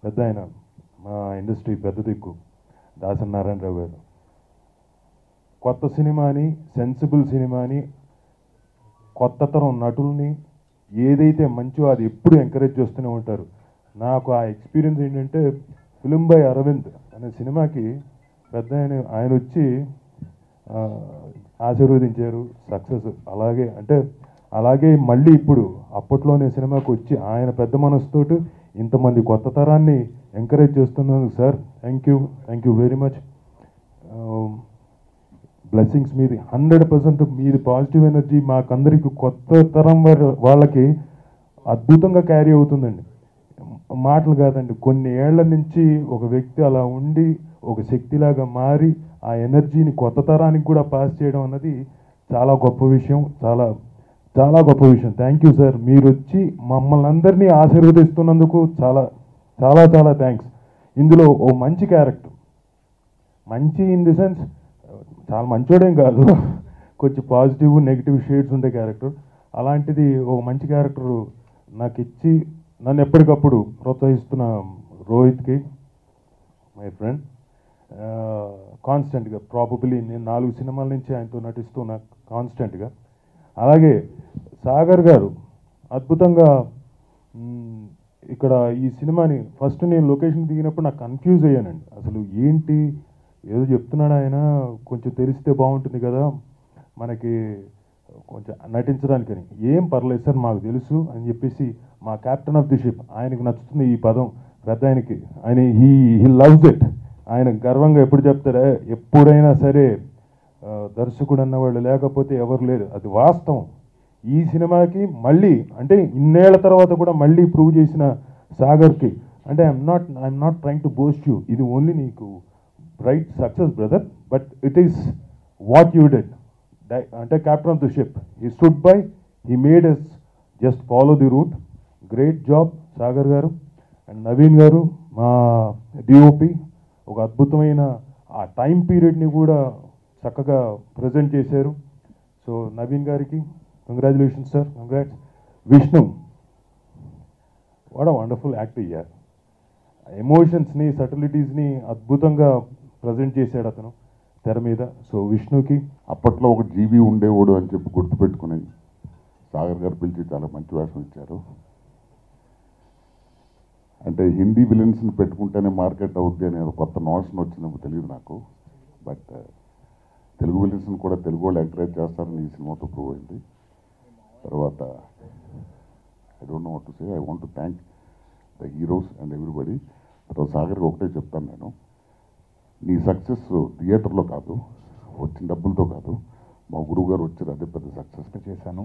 పెద్ద ఆయన, మా ఇండస్ట్రీ పెద్ద దిక్కు దాసరి నారాయణరావు గారు కొత్త సినిమాని, సెన్సిబుల్ సినిమాని, కొత్త తరం నటుల్ని ఏదైతే మంచో అది ఎప్పుడు ఎంకరేజ్ చేస్తూనే ఉంటారు. నాకు ఆ ఎక్స్పీరియన్స్ ఏంటంటే ఫిలిం బై అరవింద్ అనే సినిమాకి పెద్ద ఆయన వచ్చి ఆశీర్వదించారు, సక్సెస్. అలాగే మళ్ళీ ఇప్పుడు అప్పట్లోనే సినిమాకి వచ్చి ఆయన పెద్ద మనసుతోటి ఇంతమంది కొత్త తరాన్ని ఎంకరేజ్ చేస్తున్నందుకు sir thank you very much. Blessings మీది 100% మీది పాజిటివ్ ఎనర్జీ మాకందరికి కొత్త తరం వాళ్ళకి అద్భుతంగా క్యారీ అవుతుందండి. మాటలు కాదండి, కొన్ని ఏళ్ల నుంచి ఒక వ్యక్తి అలా ఉండి ఒక శక్తిలాగా మారి ఆ ఎనర్జీని కొత్త తరానికి కూడా పాస్ చేయడం అన్నది చాలా గొప్ప విషయం, చాలా చాలా గొప్ప విషయం. Thank you sir. మీరు వచ్చి మమ్మల్ని అందరినీ ఆశీర్వదిస్తున్నందుకు చాలా చాలా చాలా థ్యాంక్స్. ఇందులో ఓ మంచి క్యారెక్టర్, మంచి ఇన్ ది సెన్స్ చాలా మంచోడేం కాదు, కొంచెం పాజిటివ్ నెగిటివ్ షేడ్స్ ఉండే క్యారెక్టర్. అలాంటిది ఒక మంచి క్యారెక్టర్ నాకు ఇచ్చి నన్ను ఎప్పటికప్పుడు ప్రోత్సహిస్తున్న రోహిత్కి, మై ఫ్రెండ్, కాన్స్టెంట్గా ప్రాబబ్లీ నేను 4 సినిమాల నుంచి ఆయనతో నటిస్తున్నా కాన్స్టెంట్గా. అలాగే సాగర్ గారు అద్భుతంగా ఇక్కడ ఈ సినిమాని ఫస్ట్ నేను లొకేషన్ దిగినప్పుడు నాకు కన్ఫ్యూజ్ అయ్యానండి. అసలు ఏంటి, ఏదో చెప్తున్నాడు ఆయన, కొంచెం తెలిస్తే బాగుంటుంది కదా మనకి కొంచెం నటించడానికని. ఏం పర్లేదు సార్ మాకు తెలుసు అని చెప్పేసి మా క్యాప్టెన్ ఆఫ్ ది షిప్ ఆయనకి నచ్చుతుంది ఈ పదం, పెద్ద ఆయన హీ లవ్స్ ఇట్. ఆయన గర్వంగా ఎప్పుడు చెప్తారా, ఎప్పుడైనా సరే దర్శకుడు అన్నవాళ్ళు లేకపోతే ఎవరు లేరు, అది వాస్తవం. ఈ సినిమాకి మళ్ళీ అంటే ఇన్నేళ్ల తర్వాత కూడా మళ్ళీ ప్రూవ్ చేసిన సాగర్కి అంటే I'm not trying to boast you, ఇది ఓన్లీ నీకు bright success brother, but it is what you did. అంటే captain of the ship, he stood by, he made us just follow the route. Great job Sagar గారు. And Naveen గారు మా DOP, ఒక అద్భుతమైన ఆ time పీరియడ్ని కూడా చక్కగా ప్రజెంట్ చేశారు. సో నవీన్ గారికి congratulations sir, congrats. Vishnu, what a wonderful act ఇయ్యారు, ఎమోషన్స్ని సటిలిటీస్ని అద్భుతంగా ప్రజెంట్ చేశాడు అతను తెర మీద. సో విష్ణుకి అప్పట్లో ఒక జీబీ ఉండేవాడు అని చెప్పి గుర్తుపెట్టుకుని సాగర్ గారు పిలిచి చాలా మంచి వేషం ఇచ్చారు. అంటే హిందీ విలన్స్ని పెట్టుకుంటేనే మార్కెట్ అవుద్ది అనే కొత్త నోషన్ వచ్చిందేమో తెలియదు నాకు. బట్ తెలుగు విలన్స్ని కూడా తెలుగు వాళ్ళు ఎంకరేజ్ చేస్తారని ఈ సినిమాతో ప్రూవ్ అయింది. తర్వాత I don't know what to say, I want to thank the heroes and everybody. తర్వాత సాగర్కి ఒకటే చెప్తాను, నేను నీ సక్సెస్ థియేటర్లో కాదు, వచ్చిన డబ్బులతో కాదు, మా గురువు గారు వచ్చారు, అదే పెద్ద సక్సెస్ చేశాను.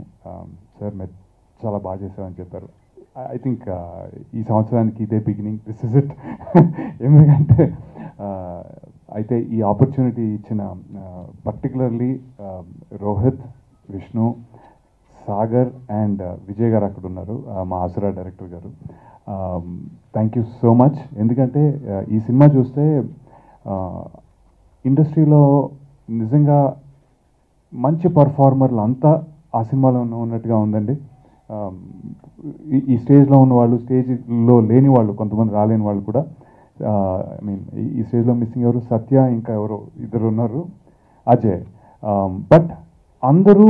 సార్ మీరు చాలా బాగా చేశారని చెప్పారు. ఐ థింక్ ఈ సంవత్సరానికి ఇదే బిగినింగ్, దిస్ ఇస్ ఇట్. ఎందుకంటే అయితే ఈ ఆపర్చునిటీ ఇచ్చిన పర్టికులర్లీ రోహిత్, విష్ణు, సాగర్ అండ్ విజయ్ గారు అక్కడ ఉన్నారు, మా ఆసురా డైరెక్టర్ గారు. Thank you so much. ఎందుకంటే ఈ సినిమా చూస్తే ఇండస్ట్రీలో నిజంగా మంచి పర్ఫార్మర్లు అంతా ఆ సినిమాలో ఉన్నట్టుగా ఉందండి. ఈ స్టేజ్లో ఉన్న వాళ్ళు, స్టేజ్లో లేని వాళ్ళు, కొంతమంది రాలేని వాళ్ళు కూడా. ఐ మీన్ ఈ స్టేజ్లో మిస్సింగ్ ఎవరు, సత్య, ఇంకా ఎవరో ఇద్దరు ఉన్నారు, అజయ్. బట్ అందరూ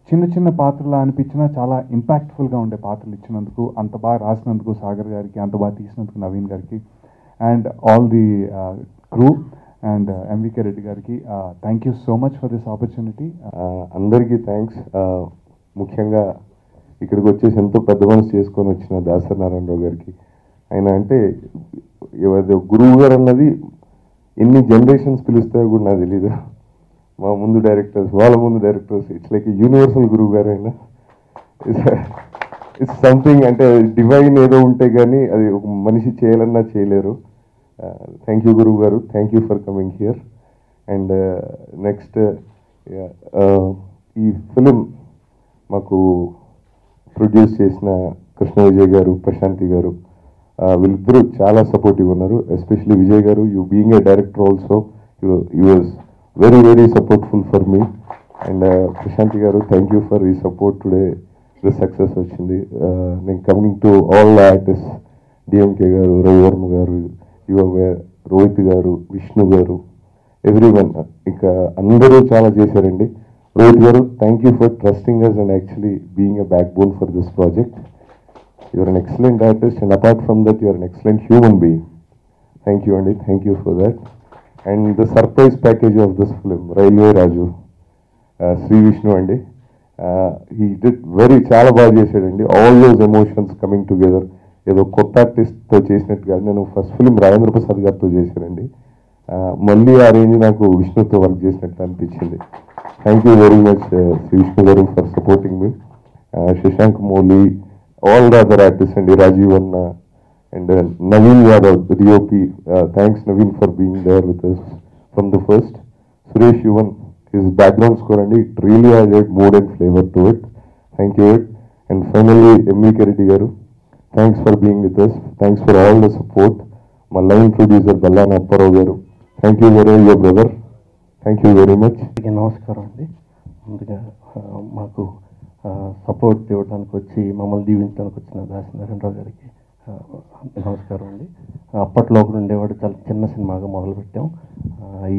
చిన్న చిన్న పాత్రలు అనిపించినా చాలా ఇంపాక్ట్ఫుల్గా ఉండే పాత్రలు ఇచ్చినందుకు, అంత బాగా రాసినందుకు సాగర్ గారికి, అంత బాగా తీసినందుకు నవీన్ గారికి, and all the crew and M V K Reddy గారికి thank you so much for this opportunity. అందరికీ థ్యాంక్స్. ముఖ్యంగా ఇక్కడికి వచ్చేసి ఎంతో పెద్ద మనసు చేసుకొని వచ్చిన దాసరి నారాయణరావు గారికి. ఆయన అంటే ఎవరి గురువు గారు అన్నది ఎన్ని జనరేషన్స్ పిలుస్తాయో కూడా నాకు తెలీదు. మా ముందు డైరెక్టర్స్, వాళ్ళ ముందు డైరెక్టర్స్, ఇట్స్ లైక్ యూనివర్సల్ గురువు గారు. ఆయన ఇట్స్ సంథింగ్, అంటే డివైన్ ఏదో ఉంటే కానీ అది ఒక మనిషి చేయాలన్నా చేయలేరు. థ్యాంక్ యూ గురువు గారు, thank you for coming here. And next ఈ ఫిలిం మాకు ప్రొడ్యూస్ చేసిన కృష్ణ విజయ్ గారు, ప్రశాంతి గారు, వీళ్ళిద్దరూ చాలా సపోర్టివ్ ఉన్నారు. ఎస్పెషలీ విజయ్ గారు, you being a director also, you was very very supportful for me. And Prashanthi గారు, థ్యాంక్ యూ ఫర్ ఈ సపోర్ట్. టుడే ద సక్సెస్ వచ్చింది. నేను coming to all artist, DMK గారు, రవివర్మ గారు, రోహిత్ గారు, విష్ణు గారు, ఎవ్రీవన్, ఇంకా అందరూ చాలా చేశారండి. రోహిత్ గారు, thank you for trusting us and actually being a backbone for this project. Your an excellent artist and apart from that your an excellent human being. Thank you అండి, thank you for that. And the surprise package of this film, railway Raju, Sree Vishnu అండి. He did చాలా బాగా చేశాడండి. All those emotions coming together. ఏదో కొత్త ఆర్టిస్ట్తో చేసినట్టు కాదు, నేను ఫస్ట్ ఫిలిం రాజేంద్ర ప్రసాద్ గారితో చేశానండి. మళ్ళీ ఆ రేంజ్ నాకు విష్ణుతో వర్క్ చేసినట్టు అనిపించింది. Thank you very much Sree Vishnu గారు for supporting me. Shashank Mouli, all the other artist అండి, రాజీవ్ అన్న and Naveen Yadav, DOP. Thanks Naveen for being there with us from the first. Suresh Yuvan, his background score and it really added mood and flavor to it. Thank you. And finally, M.E.K. Reddy garu, thanks for being with us. Thanks for all the support. My line producer Ballana Apparao garu, thank you very much, your brother. Thank you very much. నమస్కారం అండి. ముందుగా మాకు support ఇవ్వడానికి వచ్చి మమ్మల్ని దీవించడానికి వచ్చిన దాసనారాయణరావు గారికి నమస్కారం అండి. అప్పట్లో ఒకడు ఉండేవాడు, చాలా చిన్న సినిమాగా మొదలుపెట్టాం.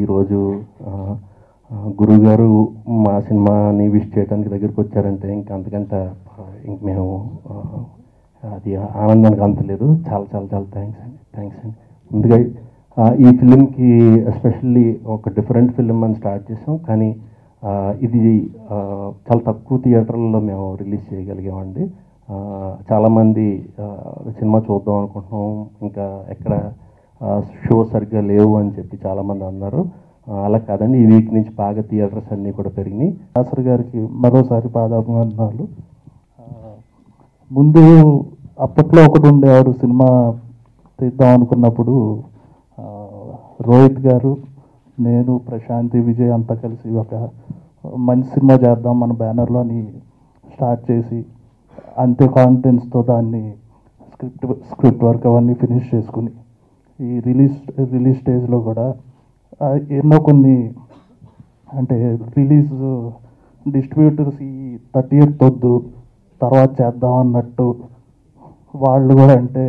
ఈరోజు గురువుగారు మా సినిమాని విష్ చేయడానికి దగ్గరికి వచ్చారంటే ఇంకా అంతకంటే ఇంక మేము అది ఆనందానికి అంతలేదు. చాలా చాలా చాలా థ్యాంక్స్ అండి. ముందుగా ఈ ఫిలింకి ఎస్పెషల్లీ ఒక డిఫరెంట్ ఫిలిం అని స్టార్ట్ చేసాం, కానీ ఇది చాలా తక్కువ థియేటర్లలో మేము రిలీజ్ చేయగలిగామండి. చాలామంది సినిమా చూద్దాం అనుకుంటున్నాం, ఇంకా ఎక్కడ షో సరిగ్గా లేవు అని చెప్పి చాలామంది అన్నారు. అలా కాదండి, ఈ వీక్ నుంచి బాగా థియేటర్స్ అన్నీ కూడా పెరిగినాయి. దాసరి గారికి మరోసారి పాదాభివందనాలు. ముందు అప్పట్లో ఒకటి ఉండేవాడు, సినిమా తీద్దాం అనుకున్నప్పుడు రోహిత్ గారు, నేను, ప్రశాంతి, విజయ్ అంతా కలిసి ఒక మంచి సినిమా చేద్దాం మన బ్యానర్లో అని స్టార్ట్ చేసి అంతే కాన్ఫిడెన్స్తో దాన్ని స్క్రిప్ట్ వర్క్ అవన్నీ ఫినిష్ చేసుకుని ఈ రిలీజ్ స్టేజ్లో కూడా ఎన్నో కొన్ని అంటే రిలీజ్ డిస్ట్రిబ్యూటర్స్ ఈ 30th వద్దు తర్వాత చేద్దాం అన్నట్టు వాళ్ళు కూడా అంటే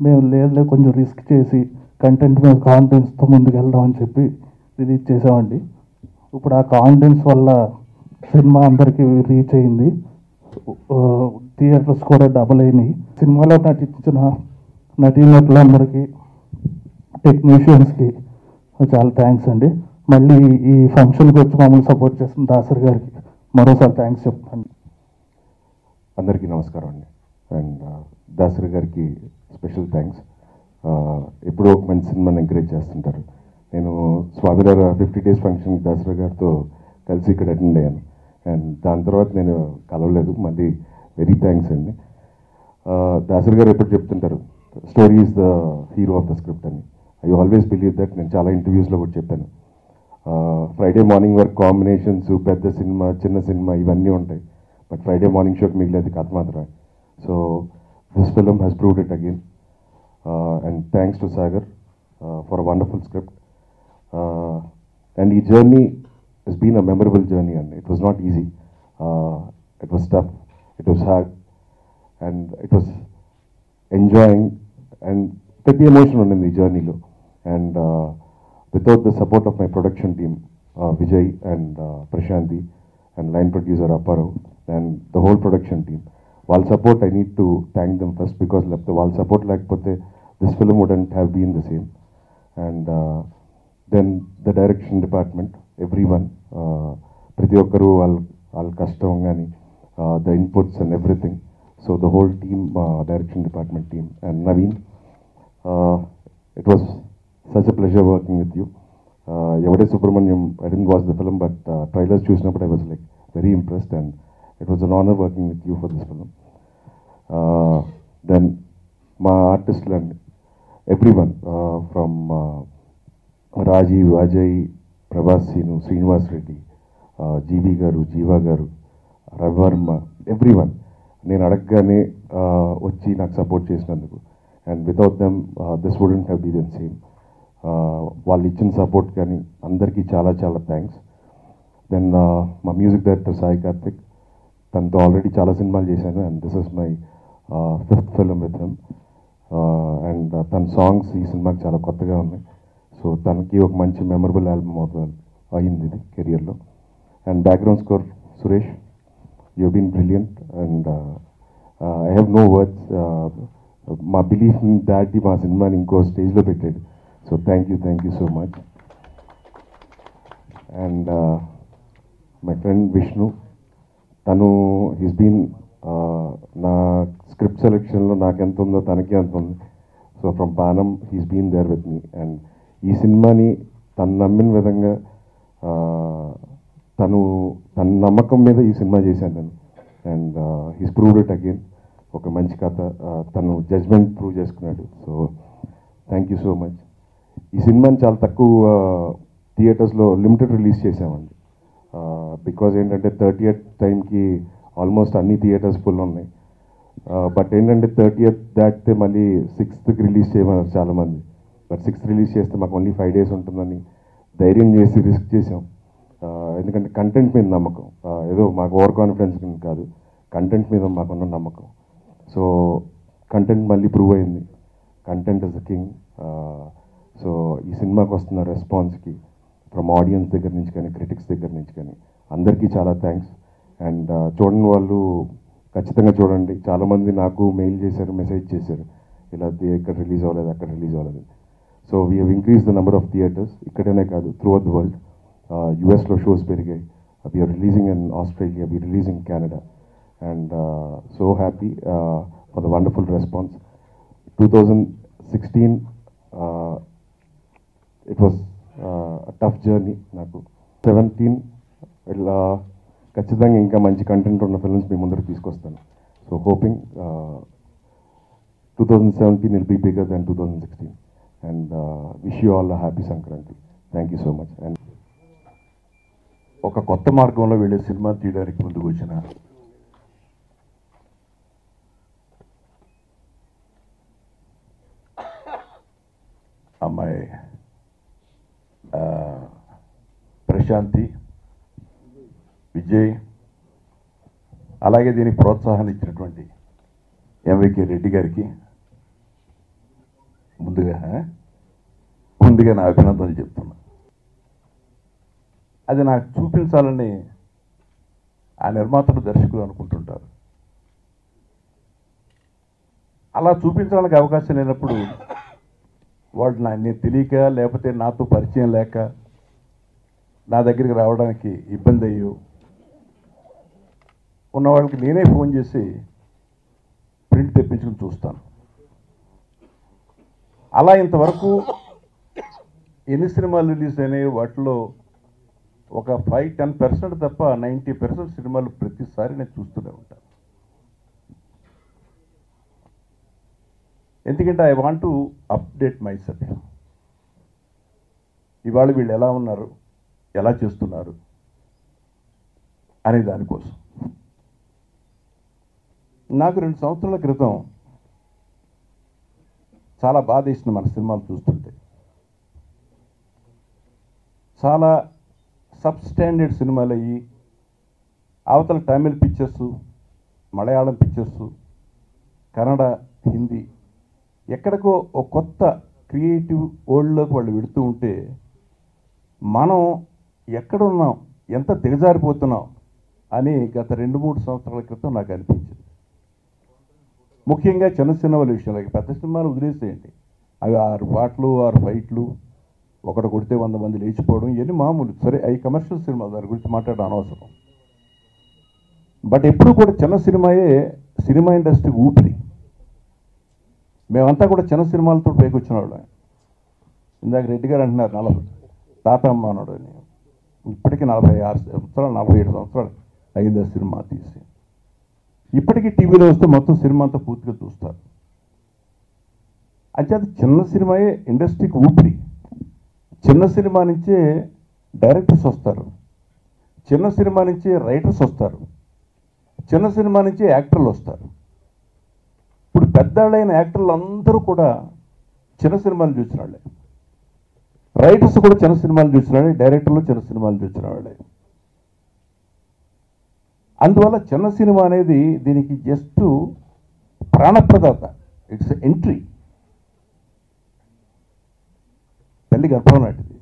మేము లేదు కొంచెం రిస్క్ చేసి కంటెంట్ మీద కాన్ఫిడెన్స్తో ముందుకు వెళ్దామని చెప్పి రిలీజ్ చేసామండి. ఇప్పుడు ఆ కాన్ఫిడెన్స్ వల్ల సినిమా అందరికీ రీచ్ అయింది, థియేటర్స్ కూడా డబుల్ అయినాయి. సినిమాలో నటించిన నటీనటులందరికీ, టెక్నీషియన్స్కి చాలా థ్యాంక్స్ అండి. మళ్ళీ ఈ ఫంక్షన్కి వచ్చి మమ్మల్ని సపోర్ట్ చేస్తున్న దాసరి గారికి మరోసారి థ్యాంక్స్ చెప్తాను. అందరికీ నమస్కారం అండి. అండ్ దాసరి గారికి స్పెషల్ థ్యాంక్స్. ఎప్పుడో ఒక మంచి సినిమాని ఎంకరేజ్ చేస్తుంటారు. నేను స్వామివారి 50 days ఫంక్షన్ దాసరి గారితో కలిసి ఇక్కడ అటెండ్ అయ్యాను. అండ్ దాని తర్వాత నేను కలవలేదు. మళ్ళీ వెరీ థ్యాంక్స్ అండి. దాసరి గారు ఎప్పుడు చెప్తుంటారు, story is the hero of the script అని. I always believe that. నేను చాలా ఇంటర్వ్యూస్లో కూడా చెప్పాను. ఫ్రైడే మార్నింగ్ వర్క్ కాంబినేషన్స్, పెద్ద సినిమా, చిన్న సినిమా ఇవన్నీ ఉంటాయి, బట్ ఫ్రైడే మార్నింగ్ షోకి మిగిలేదు కథ మాత్రమే. So this film has proved it again. And thanks to Sagar for a wonderful script. And ఈ journey has been a memorable journey, and it was not easy. It was tough, it was hard, and it was enjoying and pretty emotional in the journey lo. And without the support of my production team, Vijay and Prashanti, and line producer Apparao, and the whole production team, while support, I need to thank them first, because while support lekapothe this film wouldn't have been the same. And then the direction department, everyone, ప్రతి ఒక్కరు వాళ్ళ కష్టం కానీ the inputs and everything. So the whole team, direction department team and Naveen, it was such a pleasure working with you. Yevade Subramanyam, I didn't watch the film, but trailers చూసినప్పుడు I was like very impressed, and it was an honour working with you for this film. Then మా ఆర్టిస్టులు and everyone from Rajeev, Ajay, Prabhas, Seenu, Srinivas Reddy, Jeevi గారు, జీవా గారు, Ravi Varma, everyone, నేను అడగగానే వచ్చి నాకు support చేసినందుకు. And without them this wouldn't have been same. వాళ్ళు ఇచ్చిన సపోర్ట్ కానీ అందరికీ చాలా చాలా థ్యాంక్స్. దెన్ మా మ్యూజిక్ డైరెక్టర్ సాయి కార్తిక్, తనతో ఆల్రెడీ చాలా సినిమాలు చేశాను, and this is my 5th film with him. And తన సాంగ్స్ ఈ సినిమాకి చాలా కొత్తగా ఉన్నాయి. సో తనకి ఒక మంచి మెమరబుల్ ఆల్బమ్ అయింది ఇది కెరియర్లో. And background score Suresh, you been brilliant and I have no words. మా బిలీఫ్ని దాటి మా సినిమాని ఇంకో స్టేజ్లో పెట్టాడు. So thank you so much. And my friend Vishnu, తను హీస్ బీన్ నా స్క్రిప్ట్ సెలెక్షన్లో నాకెంత ఉందో తనకి అంత ఉంది. సో ఫ్రమ్ పానం he's been there with me. And ఈ సినిమాని తను నమ్మిన విధంగా తన నమ్మకం మీద ఈ సినిమా చేశాను నేను. And he's proved it again. ఒక మంచి కథ, తను జడ్జ్మెంట్ ప్రూవ్ చేసుకున్నాడు. So thank you so much. ఈ సినిమాని చాలా తక్కువ థియేటర్స్లో లిమిటెడ్ రిలీజ్ చేసామండి. బికాజ్ ఏంటంటే 30th టైంకి ఆల్మోస్ట్ అన్ని థియేటర్స్ ఫుల్ ఉన్నాయి. బట్ ఏంటంటే 30th దాటితే మళ్ళీ 6th రిలీజ్ చేయమన్నారు చాలామంది. బట్ 6th రిలీజ్ చేస్తే మాకు ఓన్లీ 5 days ఉంటుందని ధైర్యం చేసి రిస్క్ చేసాం. ఎందుకంటే కంటెంట్ మీద నమ్మకం, ఏదో మాకు ఓవర్ కాన్ఫిడెన్స్ కాదు, కంటెంట్ మీద మాకున్న నమ్మకం. సో కంటెంట్ మళ్ళీ ప్రూవ్ అయింది. Content is the king. So ఈ సినిమాకి వస్తున్న రెస్పాన్స్కి ఫ్రమ్ ఆడియన్స్ దగ్గర నుంచి కానీ క్రిటిక్స్ దగ్గర నుంచి కానీ అందరికీ చాలా థ్యాంక్స్. అండ్ చూడని వాళ్ళు ఖచ్చితంగా చూడండి. చాలామంది నాకు మెయిల్ చేశారు, మెసేజ్ చేశారు, ఇలా ఇక్కడ రిలీజ్ అవ్వలేదు, అక్కడ రిలీజ్ అవ్వలేదు. So we have increase the number of theatres, ఇక్కడనే కాదు త్రూ అవుట్ ద వరల్డ్. యుఎస్లో షోస్ పెరిగాయి. We're releasing in Australia, we're releasing Canada. And so happy for the wonderful response. 2016 it was tough journey నాకు. 17 ఇలా ఖచ్చితంగా ఇంకా మంచి content ఉన్న ఫిల్మ్స్ మీ ముందరికి తీసుకొస్తాను. So hoping 2017 will be bigger than 2016. And wish you all happy Sankranti. Thank you so much. And ఒక కొత్త మార్గంలో వెళ్ళే సినిమా తీయడానికి ముందుకు వచ్చిన అమ్మాయి ప్రశాంతి, విజయ్, అలాగే దీనికి ప్రోత్సాహాన్ని ఇచ్చినటువంటి ఎంవికే రెడ్డి గారికి ముందుగా నా అభినందనలు చెప్తున్నా. అది నాకు చూపించాలని ఆ నిర్మాతలు, దర్శకులు అనుకుంటుంటారు. అలా చూపించడానికి అవకాశం లేనప్పుడు వాళ్ళు నేను తెలియక లేకపోతే నాతో పరిచయం లేక నా దగ్గరికి రావడానికి ఇబ్బంది అయ్యో ఉన్న వాళ్ళకి నేనే ఫోన్ చేసి ప్రింట్ తెప్పించుకుని చూస్తాను. అలా ఇంతవరకు ఎన్ని సినిమాలు రిలీజ్ అయినాయి వాటిలో ఒక 5-10% తప్ప 90% సినిమాలు ప్రతిసారి నేను చూస్తూనే ఉంటాను. ఎందుకంటే I want to update my self. ఇవాళ వీళ్ళు ఎలా ఉన్నారు, ఎలా చేస్తున్నారు అనే దానికోసం. నాకు 2 సంవత్సరాల క్రితం చాలా బాధ వేసింది మన సినిమాలు చూస్తుంటే. చాలా సబ్స్టాండర్డ్ సినిమాలు అయ్యి అవతల తమిళ్ పిక్చర్సు, మలయాళం పిక్చర్సు, కన్నడ, హిందీ ఎక్కడికో ఒక కొత్త క్రియేటివ్ వరల్డ్లోకి వాళ్ళు వెళుతూ ఉంటే మనం ఎక్కడున్నాం, ఎంత దిగజారిపోతున్నాం అని గత 2-3 సంవత్సరాల క్రితం నాకు అనిపించింది. ముఖ్యంగా చిన్న సినిమాల విషయంలో, పెద్ద సినిమాలు వదిలేసేయండి, అవి 6 పాటలు 6 ఫైట్లు, ఒకటి కొడితే 100 మంది లేచిపోవడం, ఇవన్నీ మామూలు. సరే, అవి కమర్షియల్ సినిమాలు, దాని గురించి మాట్లాడడం అనవసరం. బట్ ఎప్పుడు కూడా చిన్న సినిమాయే సినిమా ఇండస్ట్రీ ఊపిరి. మేమంతా కూడా చిన్న సినిమాలతో పైకి వచ్చిన వాళ్ళం. ఇందాక రెడ్డి గారు అంటున్నారు 40 తాత అమ్మ అన్నాడు అని. ఇప్పటికీ 46 సంవత్సరాలు 47 సంవత్సరాలు అయింది ఆ సినిమా తీసి. ఇప్పటికీ టీవీలో వస్తే మొత్తం సినిమా అంతా పూర్తిగా చూస్తారు. అంటే అది చిన్న సినిమాయే ఇండస్ట్రీకి ఊపిరి. చిన్న సినిమా నుంచే డైరెక్టర్స్ వస్తారు, చిన్న సినిమా నుంచే రైటర్స్ వస్తారు, చిన్న సినిమా నుంచే యాక్టర్లు వస్తారు. ఇప్పుడు పెద్దవాళ్ళైన యాక్టర్లు అందరూ కూడా చిన్న సినిమాలు చూసిన వాళ్ళే, రైటర్స్ కూడా చిన్న సినిమాలు చూసిన వాళ్ళే, డైరెక్టర్లు చిన్న సినిమాలు చూసిన వాళ్ళే. అందువల్ల చిన్న సినిమా అనేది దీనికి జస్ట్ ప్రాణప్రదాత, ఇట్స్ ఎంట్రీ. తల్లి గర్భం లాంటిది.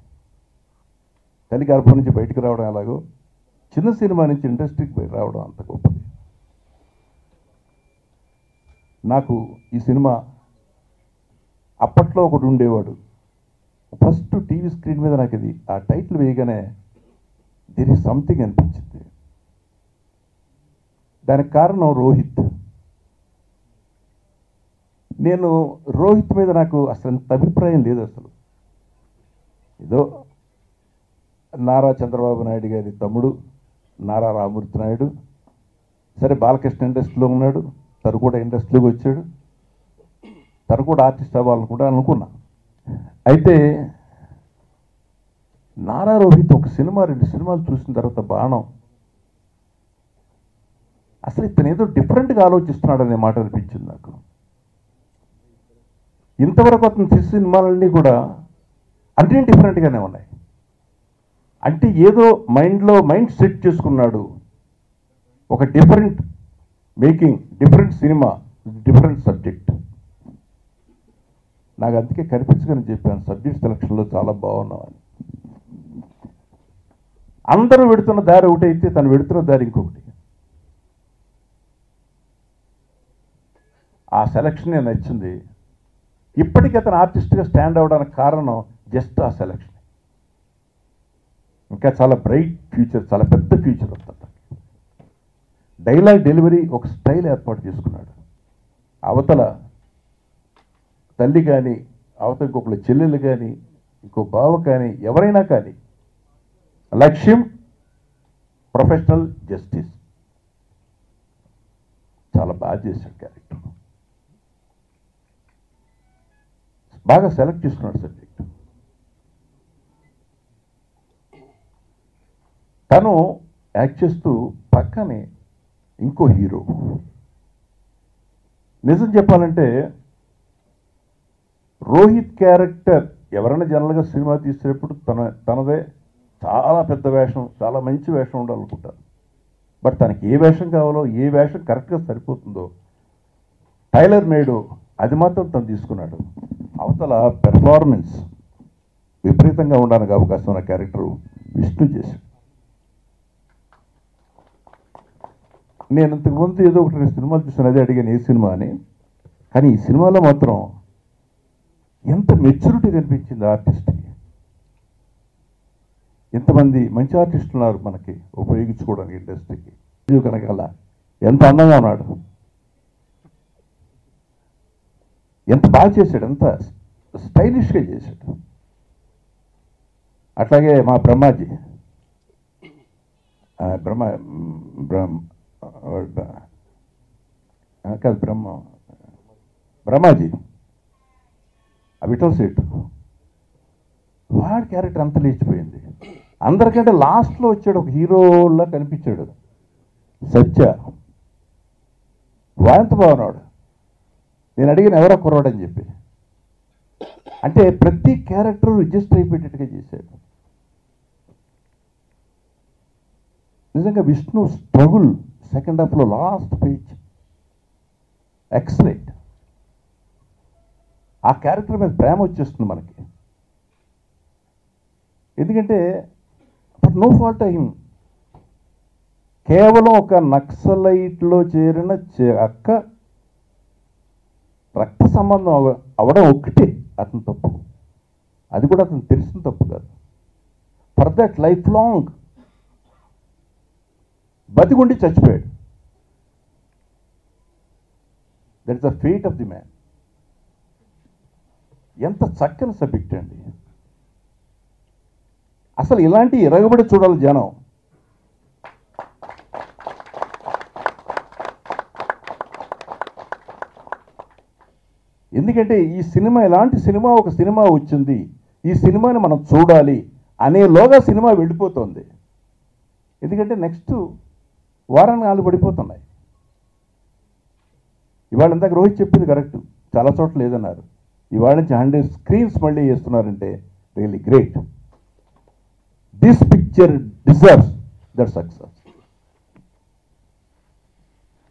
తల్లి గర్భం నుంచి బయటికి రావడం ఎలాగో చిన్న సినిమా నుంచి ఇండస్ట్రీకి రావడం అంత గొప్పది. నాకు ఈ సినిమా అప్పట్లో ఒకడు ఉండేవాడు. ఫస్ట్ టీవీ స్క్రీన్ మీద నాకు ఇది ఆ టైటిల్ వేయగానే దేర్ ఈజ్ సంథింగ్ అనిపించింది. దానికి కారణం రోహిత్. నేను రోహిత్ మీద నాకు అసలు అంత అభిప్రాయం లేదు. అసలు ఏదో నారా చంద్రబాబు నాయుడు గారి తమ్ముడు నారా రామూర్తి నాయుడు, సరే బాలకృష్ణ ఇండస్ట్రీలో ఉన్నాడు, తను కూడా ఇండస్ట్రీలోకి వచ్చాడు, తను కూడా ఆర్టిస్ట్ అవ్వాలని కూడా అనుకున్నా. అయితే నారా రోహిత్ ఒక సినిమా 2 సినిమాలు చూసిన తర్వాత బాణం, అసలు ఇతను ఏదో డిఫరెంట్గా ఆలోచిస్తున్నాడు అనే మాట అనిపించింది నాకు. ఇంతవరకు అతను తీసిన సినిమాలన్నీ కూడా అన్నీ డిఫరెంట్గానే ఉన్నాయి. అంటే ఏదో మైండ్ సెట్ చేసుకున్నాడు, ఒక different making, different cinema, different subject. నాకు అందుకే కనిపించగానే చెప్పాను సబ్జెక్ట్ సెలక్షన్లో చాలా బాగున్నావు అని. అందరూ వెడుతున్న దారి ఒకటైతే తను వెడుతున్న దారి ఇంకొకటి. ఆ సెలక్షన్ నేను నచ్చింది. ఇప్పటికీ అతను ఆర్టిస్ట్గా స్టాండ్ అవ్వడానికి కారణం జస్ట్ ఆ సెలక్షన్. ఇంకా చాలా బ్రైట్ ఫ్యూచర్, చాలా పెద్ద ఫ్యూచర్ వస్తుంది. డైలాగ్ డెలివరీ ఒక స్టైల్ ఏర్పాటు చేసుకున్నాడు. అవతల తల్లి కానీ, అవతల ఇంకొకళ్ళ చెల్లెలు కానీ, ఇంకో బావ కానీ, ఎవరైనా కానీ లక్ష్యం ప్రొఫెషనల్ జస్టిస్. చాలా బాగా చేశాడు క్యారెక్టర్, బాగా సెలెక్ట్ చేసుకున్నాడు సబ్జెక్ట్. తను యాక్ట్ చేస్తూ పక్కనే ఇంకో హీరో. నిజం చెప్పాలంటే రోహిత్ క్యారెక్టర్ ఎవరైనా జనరల్గా సినిమా తీసేటప్పుడు తనదే చాలా పెద్ద వేషం, చాలా మంచి వేషం ఉండాలనుకుంటారు. బట్ తనకి ఏ వేషం కావాలో, ఏ వేషం కరెక్ట్గా సరిపోతుందో టైలర్ మేడు అది మాత్రం తను తీసుకున్నాడు. అవతల పెర్ఫార్మెన్స్ విపరీతంగా ఉండడానికి అవకాశం ఉన్న క్యారెక్టర్ విష్ణు చేశాడు. నేను ఇంతకుముందు ఏదో 1-2 సినిమాలు చూసాను, అదే అడిగాను ఏ సినిమా అని. కానీ ఈ సినిమాలో మాత్రం ఎంత మెచ్యూరిటీ కనిపించింది ఆర్టిస్ట్కి. ఎంతమంది మంచి ఆర్టిస్టులు ఉన్నారు మనకి ఉపయోగించుకోవడానికి ఇండస్ట్రీకి. కనకాల ఎంత అందంగా ఉన్నాడు, ఎంత బాగా చేశాడు, ఎంత స్టైలిష్గా చేశాడు. అట్లాగే మా బ్రహ్మాజీ, బ్రహ్మాజీ విఠల్ సేట్, వాడి క్యారెక్టర్ అంత లేచిపోయింది. అందరికంటే లాస్ట్లో వచ్చాడు, ఒక హీరోలా కనిపించాడు సత్య. వాడంత బాగున్నాడు. నేను అడిగిన ఎవరో కుర్రాడని చెప్పి, అంటే ప్రతి క్యారెక్టర్ రిజిస్టర్ అయిపోయేటట్టుగా చేశాడు. నిజంగా విష్ణు స్ట్రగుల్ సెకండ్ హాఫ్లో లాస్ట్ పేజ్ ఎక్సలెంట్. ఆ క్యారెక్టర్ మీద ప్రేమ వచ్చేస్తుంది మనకి. ఎందుకంటే నో ఫాల్ట్ హిమ్, కేవలం ఒక నక్సలైట్లో చేరిన అక్క రక్త సంబంధం అవడం ఒక్కటే అతని తప్పు. అది కూడా అతను తెలిసిన తప్పు కాదు. ఫర్ దట్ లైఫ్ లాంగ్ బతికుండి చచ్చిపోయాడు. That is the fate of the man. ఎంత చక్కని సబ్జెక్ట్ అండి. అసలు ఇలాంటి ఎరగబడి చూడాలి జనం. ఎందుకంటే ఈ సినిమా ఎలాంటి సినిమా, ఒక సినిమా వచ్చింది, ఈ సినిమాని మనం చూడాలి అనేలోగా సినిమా వెళ్ళిపోతుంది. ఎందుకంటే నెక్స్ట్ వారానికి 4 పడిపోతున్నాయి. ఇవాళ ఇందాక రోహిత్ చెప్పింది కరెక్ట్, చాలా చోట్ల లేదన్నారు. ఇవాళ నుంచి 100 స్క్రీన్స్ మళ్ళీ చేస్తున్నారంటే really great. This picture deserves that success.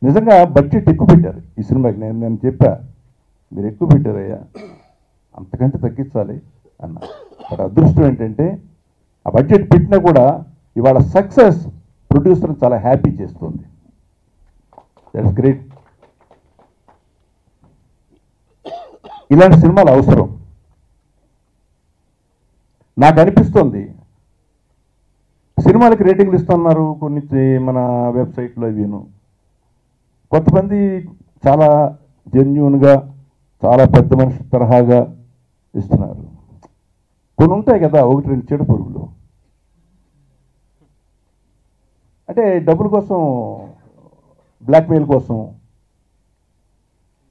నిజంగా బడ్జెట్ ఎక్కువ పెట్టారు ఈ సినిమాకి. నేను చెప్పా, మీరు ఎక్కువ పెట్టారయ్యా, అంతకంటే తగ్గించాలి అన్నా. బట్ అదృష్టం ఏంటంటే ఆ బడ్జెట్ పెట్టినా కూడా ఇవాళ సక్సెస్ ప్రొడ్యూసర్ని చాలా హ్యాపీ చేస్తుంది. That's great. ఇలాంటి సినిమాలు అవసరం. నాకు అనిపిస్తుంది సినిమాలకి రేటింగ్లు ఇస్తున్నారు కొన్ని మన వెబ్సైట్లో ఇవిను. కొంతమంది చాలా జెన్యూన్గా చాలా పెద్ద మనిషి తరహాగా ఇస్తున్నారు. కొన్ని ఉంటాయి కదా, ఒకటి రెండు చెడు పురుగులు, అంటే డబ్బుల కోసం, బ్లాక్మెయిల్ కోసం.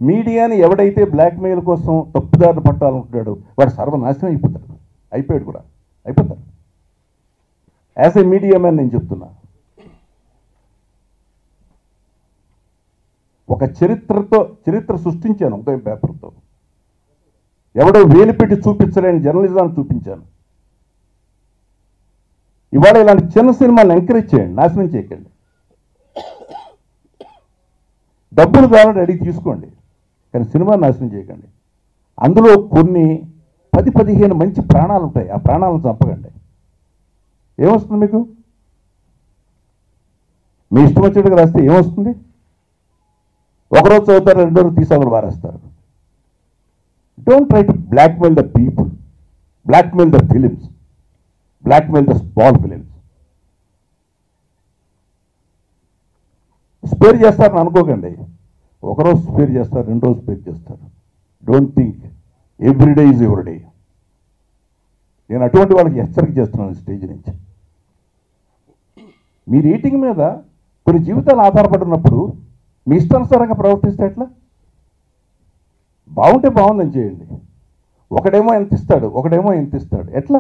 మీడియాని ఎవడైతే బ్లాక్మెయిల్ కోసం తప్పుదారిని పట్టాలనుకుంటాడో వాడు సర్వనాశనం అయిపోయాడు కూడా అయిపోతాడు. యాజ్ ఏ మీడియా మ్యాన్ నేను చెప్తున్నా, ఒక చరిత్ర సృష్టించాను ఉదయం పేపర్తో. ఎవడో వేలు పెట్టి చూపించలేని జర్నలిజాన్ని చూపించాను. ఇవాళ ఇలాంటి చిన్న సినిమాలను ఎంకరేజ్ చేయండి, నాశనం చేయకండి. డబ్బులు కావాలని అడిగి తీసుకోండి, కానీ సినిమా నాశనం చేయకండి. అందులో కొన్ని 10-15 మంచి ప్రాణాలు ఉంటాయి. ఆ ప్రాణాలను చంపకండి. ఏమొస్తుంది మీకు? మీ ఇష్టం వచ్చేట్టుగా రాస్తే ఏమొస్తుంది? ఒకరోజు చదువుతారు, రెండో రోజు తీసాములు మారేస్తారు. Don't try to blackmail the people, blackmail the films, blackmail the small films. Spare చేస్తారని అనుకోకండి. ఒకరోజు స్పేర్ చేస్తారు, రెండో రోజు స్పేర్ చేస్తారు. Don't think everyday is everyday. నేను అటువంటి వాళ్ళకి హెచ్చరిక చేస్తున్నాను స్టేజ్ నుంచి. మీ రేటింగ్ మీద కొన్ని జీవితాలు ఆధారపడినప్పుడు మీ ఇష్టానుసారంగా ప్రవర్తిస్తే ఎట్లా? బాగుంటే బాగుందని చేయండి. ఒకడేమో ఎంత ఇస్తాడు, ఒకడేమో ఎంత ఇస్తాడు, ఎట్లా?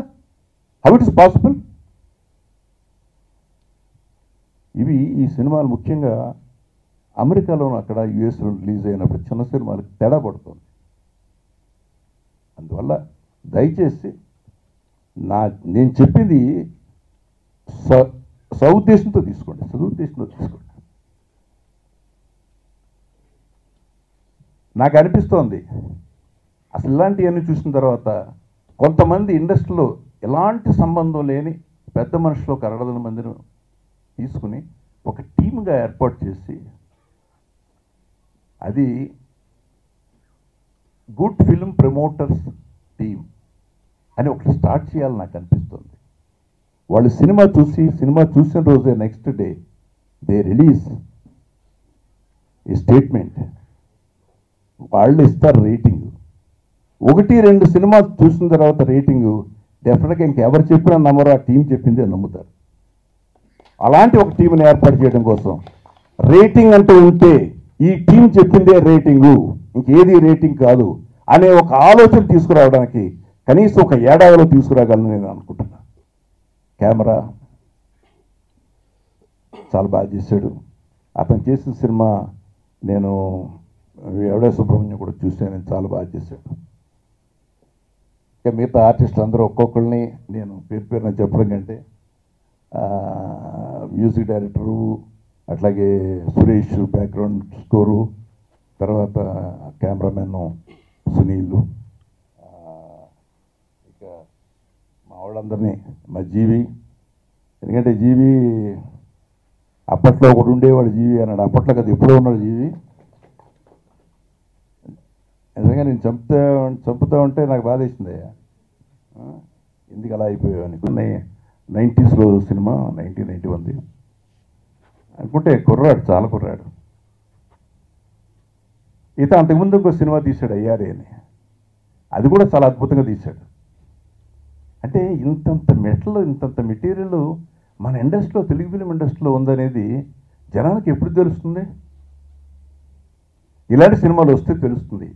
How it is possible? ఈ సినిమాలు ముఖ్యంగా అమెరికాలోనూ అక్కడ యుఎస్లో రిలీజ్ అయినప్పుడు చిన్న సినిమాలకు తేడా పడుతుంది. అందువల్ల దయచేసి నేను చెప్పింది సదుద్దేశంతో తీసుకోండి, సదుద్దేశంతో తీసుకోండి. నాకు అనిపిస్తోంది అసలు ఇలాంటివన్నీ చూసిన తర్వాత కొంతమంది ఇండస్ట్రీలో ఎలాంటి సంబంధం లేని పెద్ద మనుషులు ఒక 60 మందిని తీసుకుని ఒక టీమ్గా ఏర్పాటు చేసి అది గుడ్ ఫిల్మ్ ప్రమోటర్స్ టీమ్ అని ఒకటి స్టార్ట్ చేయాలని నాకు అనిపిస్తుంది. వాళ్ళు సినిమా చూసిన రోజే నెక్స్ట్ డే దే రిలీజ్ ఈ స్టేట్మెంట్. వాళ్ళు ఇస్తారు రేటింగ్. 1-2 సినిమా చూసిన తర్వాత రేటింగు డెఫినెట్గా ఇంకెవరు చెప్పినా నమ్మరు, ఆ టీం చెప్పిందే నమ్ముతారు. అలాంటి ఒక టీంని ఏర్పాటు చేయడం కోసం రేటింగ్ అంటూ ఉంటే ఈ టీం చెప్పిందే రేటింగు, ఇంకేది రేటింగ్ కాదు అనే ఒక ఆలోచన తీసుకురావడానికి కనీసం ఒక ఏడాదిలో తీసుకురాగలను నేను అనుకుంటున్నా. కెమెరా చాలా బాగా చేశాడు. అతను చేసిన సినిమా నేను ఎవడే సుబ్రహ్మణ్యం కూడా చూశాను, చాలా బాగా చేశాడు. ఇంకా మిగతా ఆర్టిస్టులు అందరూ ఒక్కొక్కరిని నేను పేరున చెప్పడం కంటే మ్యూజిక్ డైరెక్టరు, అట్లాగే సురేష్ బ్యాక్గ్రౌండ్ స్కోరు, తర్వాత కెమెరామెన్ సునీల్, ఇక మా వాళ్ళందరినీ, మా జీవి. ఎందుకంటే జీవి అప్పట్లో ఒకడు ఉండేవాడు, జీవి అన్నాడు. అప్పట్లో కదా ఎప్పుడో ఉన్నాడు జీవి. నిజంగా నేను చంపుతా ఉంటే నాకు బాధ వేసిందయ్యా, ఎందుకు అలా అయిపోయావు అని. 90స్లో సినిమా 1991 అనుకుంటే కుర్రాడు, చాలా కుర్రాడు. అంతకుముందు ఇంకో సినిమా తీశాడు అయ్యారే అని, అది కూడా చాలా అద్భుతంగా తీశాడు. అంటే ఇంతంత మెటీరియల్ మన ఇండస్ట్రీలో, తెలుగు ఫిలిం ఇండస్ట్రీలో ఉందనేది జనానికి ఎప్పుడు తెలుస్తుంది? ఇలాంటి సినిమాలు వస్తే తెలుస్తుంది.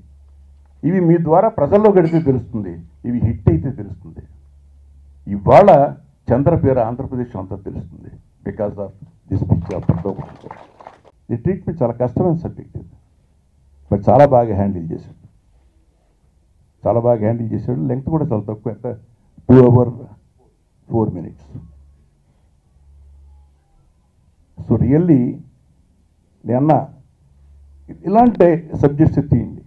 ఇవి మీ ద్వారా ప్రజల్లో గడితే తెలుస్తుంది. ఇవి హిట్ అయితే తెలుస్తుంది. ఇవాళ చంద్ర పేరు ఆంధ్రప్రదేశ్ అంతా తెలుస్తుంది బికాస్ ఆఫ్ దిస్ పిక్చర్. ఈ ట్రీట్మెంట్ చాలా కష్టమైన సబ్జెక్ట్ ఇది, బట్ చాలా బాగా హ్యాండిల్ చేశాడు. లెంగ్త్ కూడా చాలా తక్కువ, ఎంత 2 hours 4 minutes. సో రియల్లీ నేన్న ఇలాంటి సబ్జెక్ట్స్ తీయండి,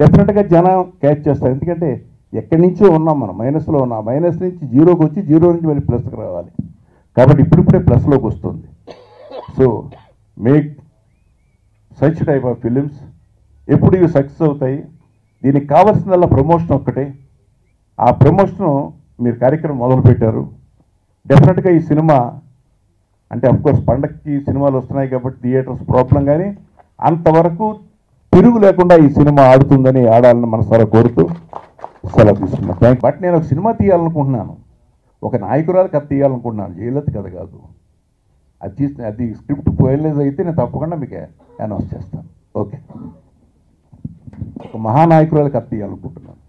డెఫినెట్గా జనం క్యాచ్ చేస్తారు. ఎందుకంటే ఎక్కడి నుంచో ఉన్నాం మనం, మైనస్లో ఉన్నాం. మైనస్ నుంచి జీరోకి వచ్చి జీరో నుంచి మళ్ళీ ప్లస్కి రావాలి. కాబట్టి ఇప్పుడిప్పుడే ప్లస్లోకి వస్తుంది. So make such type of films. ఎప్పుడు ఇవి సక్సెస్ అవుతాయి. దీనికి కావాల్సిందల్లా ప్రమోషన్ ఒక్కటే. ఆ ప్రమోషను మీరు కార్యక్రమం మొదలుపెట్టారు. డెఫినెట్గా ఈ సినిమా అంటే అఫ్కోర్స్ పండగకి సినిమాలు వస్తున్నాయి కాబట్టి థియేటర్స్ ప్రాబ్లం, కానీ అంతవరకు తిరుగు లేకుండా ఈ సినిమా ఆడుతుందని, ఆడాలని మనసారా కోరుతూ సెలవు తీసుకున్నాను. బట్ నేను ఒక సినిమా తీయాలనుకుంటున్నాను, ఒక నాయకురాలు కథ తీయాలనుకుంటున్నాను, జయలలిత కథ కాదు. అది స్క్రిప్ట్ ఫైనలైజ్ అయితే నేను తప్పకుండా మీకు అనౌన్స్ చేస్తాను. ఓకే, ఒక మహానాయకురాలు కథ తీయాలనుకుంటున్నాను.